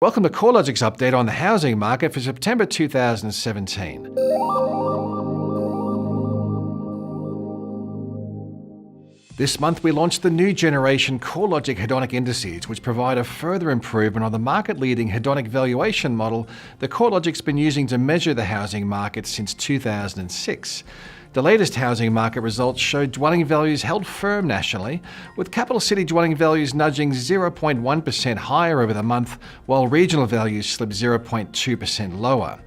Welcome to CoreLogic's update on the housing market for September 2017. This month we launched the new generation CoreLogic Hedonic indices, which provide a further improvement on the market-leading Hedonic valuation model that CoreLogic's been using to measure the housing market since 2006. The latest housing market results showed dwelling values held firm nationally, with capital city dwelling values nudging 0.1% higher over the month, while regional values slipped 0.2% lower.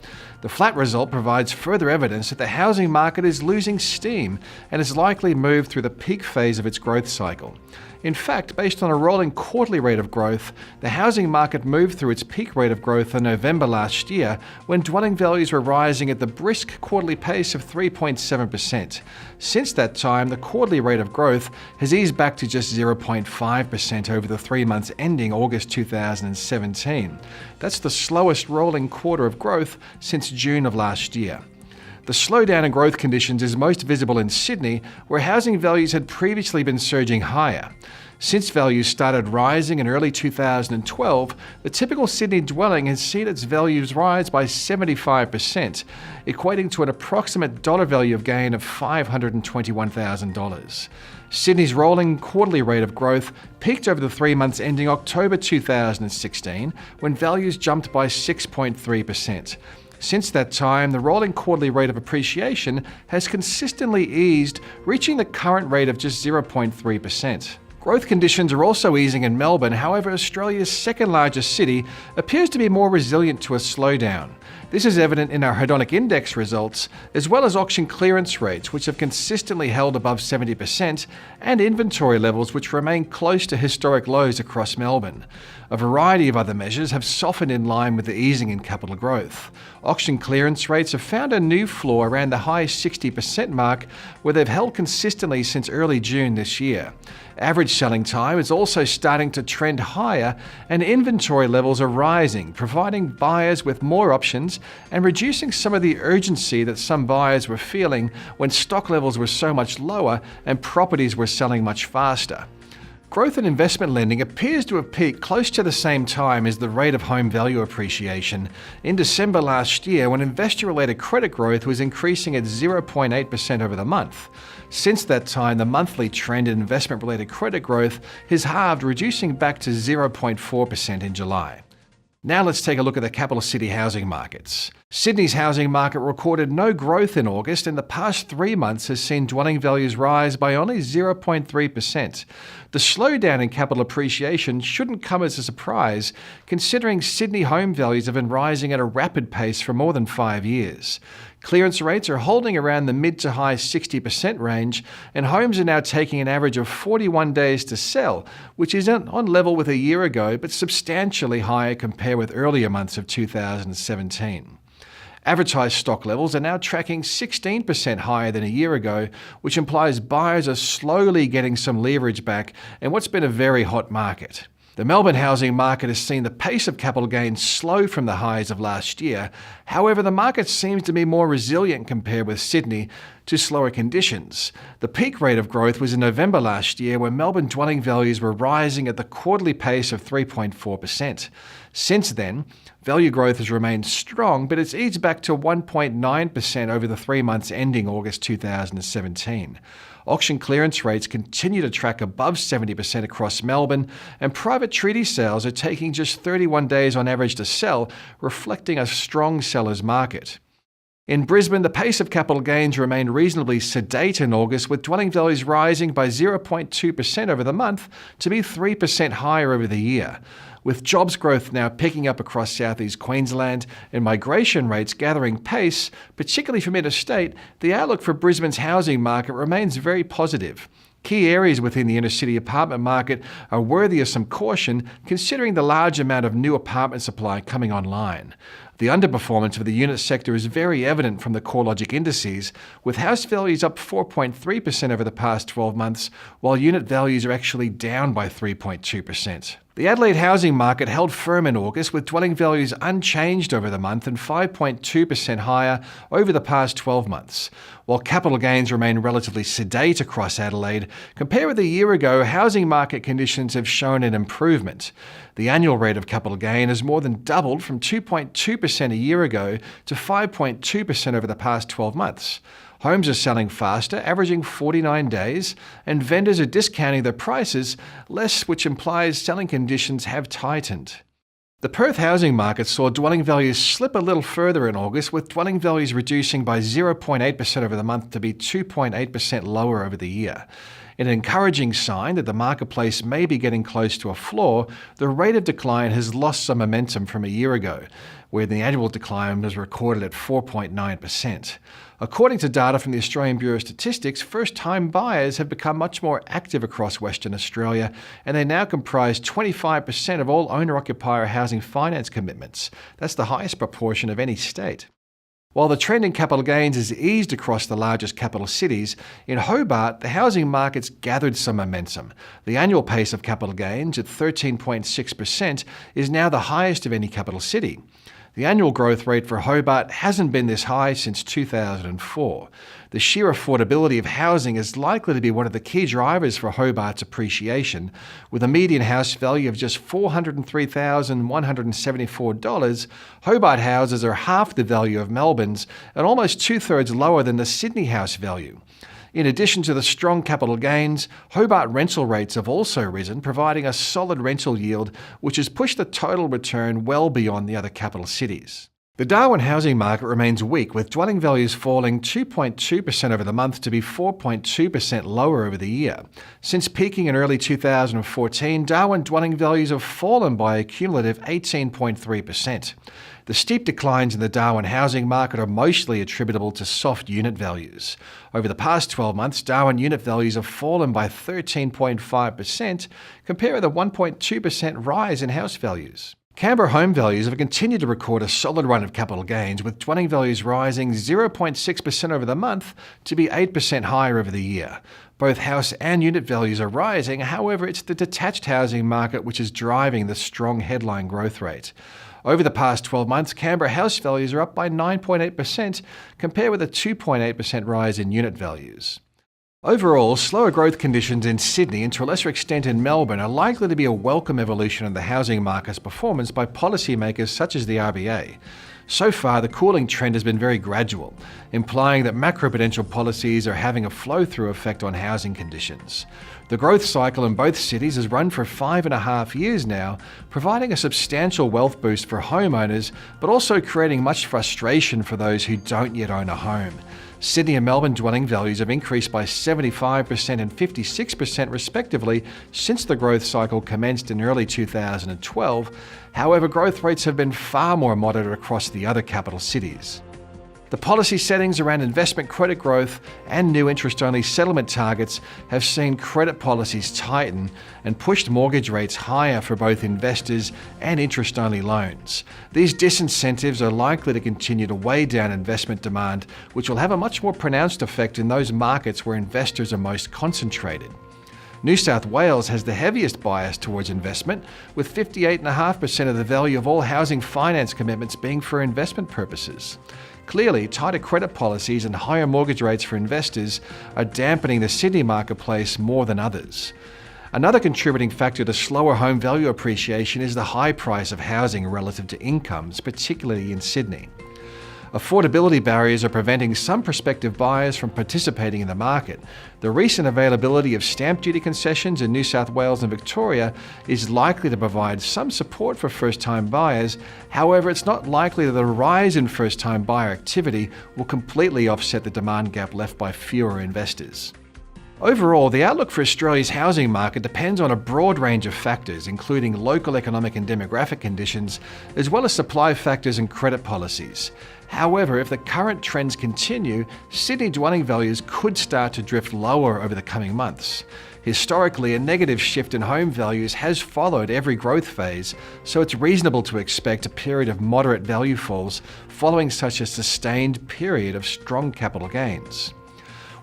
The flat result provides further evidence that the housing market is losing steam and is likely moved through the peak phase of its growth cycle. In fact, based on a rolling quarterly rate of growth, the housing market moved through its peak rate of growth in November last year, when dwelling values were rising at the brisk quarterly pace of 3.7%. Since that time, the quarterly rate of growth has eased back to just 0.5% over the 3 months ending August 2017. That's the slowest rolling quarter of growth since June of last year. The slowdown in growth conditions is most visible in Sydney, where housing values had previously been surging higher. Since values started rising in early 2012, the typical Sydney dwelling has seen its values rise by 75%, equating to an approximate dollar value of gain of $521,000. Sydney's rolling quarterly rate of growth peaked over the 3 months ending October 2016, when values jumped by 6.3%. Since that time, the rolling quarterly rate of appreciation has consistently eased, reaching the current rate of just 0.3%. Growth conditions are also easing in Melbourne. However, Australia's second largest city appears to be more resilient to a slowdown. This is evident in our Hedonic index results, as well as auction clearance rates, which have consistently held above 70%, and inventory levels which remain close to historic lows across Melbourne. A variety of other measures have softened in line with the easing in capital growth. Auction clearance rates have found a new floor around the high 60% mark, where they've held consistently since early June this year. Average selling time is also starting to trend higher, and inventory levels are rising, providing buyers with more options and reducing some of the urgency that some buyers were feeling when stock levels were so much lower and properties were selling much faster. Growth in investment lending appears to have peaked close to the same time as the rate of home value appreciation in December last year, when investor-related credit growth was increasing at 0.8% over the month. Since that time, the monthly trend in investment-related credit growth has halved, reducing back to 0.4% in July. Now let's take a look at the capital city housing markets. Sydney's housing market recorded no growth in August, and the past 3 months has seen dwelling values rise by only 0.3%. The slowdown in capital appreciation shouldn't come as a surprise, considering Sydney home values have been rising at a rapid pace for more than 5 years. Clearance rates are holding around the mid to high 60% range, and homes are now taking an average of 41 days to sell, which is on level with a year ago, but substantially higher compared with earlier months of 2017. Advertised stock levels are now tracking 16% higher than a year ago, which implies buyers are slowly getting some leverage back in what's been a very hot market. The Melbourne housing market has seen the pace of capital gains slow from the highs of last year. However, the market seems to be more resilient compared with Sydney to slower conditions. The peak rate of growth was in November last year, when Melbourne dwelling values were rising at the quarterly pace of 3.4%. Since then, value growth has remained strong, but it's eased back to 1.9% over the 3 months ending August 2017. Auction clearance rates continue to track above 70% across Melbourne, and private treaty sales are taking just 31 days on average to sell, reflecting a strong seller's market. In Brisbane, the pace of capital gains remained reasonably sedate in August, with dwelling values rising by 0.2% over the month to be 3% higher over the year. With jobs growth now picking up across southeast Queensland and migration rates gathering pace, particularly from interstate, the outlook for Brisbane's housing market remains very positive. Key areas within the inner-city apartment market are worthy of some caution, considering the large amount of new apartment supply coming online. The underperformance of the unit sector is very evident from the CoreLogic indices, with house values up 4.3% over the past 12 months, while unit values are actually down by 3.2%. The Adelaide housing market held firm in August, with dwelling values unchanged over the month and 5.2% higher over the past 12 months. While capital gains remain relatively sedate across Adelaide, compared with a year ago, housing market conditions have shown an improvement. The annual rate of capital gain has more than doubled from 2.2% a year ago to 5.2% over the past 12 months. Homes are selling faster, averaging 49 days, and vendors are discounting their prices less, which implies selling conditions have tightened. The Perth housing market saw dwelling values slip a little further in August, with dwelling values reducing by 0.8% over the month to be 2.8% lower over the year. In an encouraging sign that the marketplace may be getting close to a floor, the rate of decline has lost some momentum from a year ago, where the annual decline was recorded at 4.9%. According to data from the Australian Bureau of Statistics, first-time buyers have become much more active across Western Australia, and they now comprise 25% of all owner-occupier housing finance commitments. That's the highest proportion of any state. While the trend in capital gains has eased across the largest capital cities, in Hobart, the housing market's gathered some momentum. The annual pace of capital gains, at 13.6%, is now the highest of any capital city. The annual growth rate for Hobart hasn't been this high since 2004. The sheer affordability of housing is likely to be one of the key drivers for Hobart's appreciation. With a median house value of just $403,174, Hobart houses are half the value of Melbourne's and almost two-thirds lower than the Sydney house value. In addition to the strong capital gains, Hobart rental rates have also risen, providing a solid rental yield, which has pushed the total return well beyond the other capital cities. The Darwin housing market remains weak, with dwelling values falling 2.2% over the month to be 4.2% lower over the year. Since peaking in early 2014, Darwin dwelling values have fallen by a cumulative 18.3%. The steep declines in the Darwin housing market are mostly attributable to soft unit values. Over the past 12 months, Darwin unit values have fallen by 13.5%, compared with a 1.2% rise in house values. Canberra home values have continued to record a solid run of capital gains, with dwelling values rising 0.6% over the month to be 8% higher over the year. Both house and unit values are rising, however, it's the detached housing market which is driving the strong headline growth rate. Over the past 12 months, Canberra house values are up by 9.8%, compared with a 2.8% rise in unit values. Overall, slower growth conditions in Sydney and to a lesser extent in Melbourne are likely to be a welcome evolution of the housing market's performance by policymakers such as the RBA. So far, the cooling trend has been very gradual, implying that macroprudential policies are having a flow-through effect on housing conditions. The growth cycle in both cities has run for 5.5 years now, providing a substantial wealth boost for homeowners, but also creating much frustration for those who don't yet own a home. Sydney and Melbourne dwelling values have increased by 75% and 56% respectively since the growth cycle commenced in early 2012. However, growth rates have been far more moderate across the other capital cities. The policy settings around investment credit growth and new interest-only settlement targets have seen credit policies tighten and pushed mortgage rates higher for both investors and interest-only loans. These disincentives are likely to continue to weigh down investment demand, which will have a much more pronounced effect in those markets where investors are most concentrated. New South Wales has the heaviest bias towards investment, with 58.5% of the value of all housing finance commitments being for investment purposes. Clearly, tighter credit policies and higher mortgage rates for investors are dampening the Sydney marketplace more than others. Another contributing factor to slower home value appreciation is the high price of housing relative to incomes, particularly in Sydney. Affordability barriers are preventing some prospective buyers from participating in the market. The recent availability of stamp duty concessions in New South Wales and Victoria is likely to provide some support for first-time buyers. However, it's not likely that the rise in first-time buyer activity will completely offset the demand gap left by fewer investors. Overall, the outlook for Australia's housing market depends on a broad range of factors, including local economic and demographic conditions, as well as supply factors and credit policies. However, if the current trends continue, Sydney dwelling values could start to drift lower over the coming months. Historically, a negative shift in home values has followed every growth phase, so it's reasonable to expect a period of moderate value falls following such a sustained period of strong capital gains.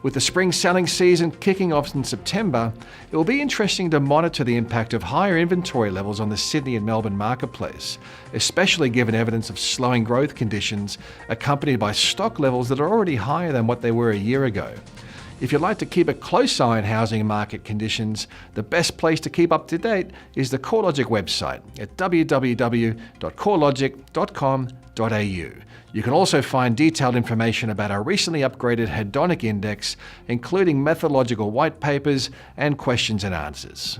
With the spring selling season kicking off in September, it will be interesting to monitor the impact of higher inventory levels on the Sydney and Melbourne marketplace, especially given evidence of slowing growth conditions accompanied by stock levels that are already higher than what they were a year ago. If you'd like to keep a close eye on housing market conditions, the best place to keep up to date is the CoreLogic website at www.corelogic.com.au. You can also find detailed information about our recently upgraded Hedonic index, including methodological white papers and questions and answers.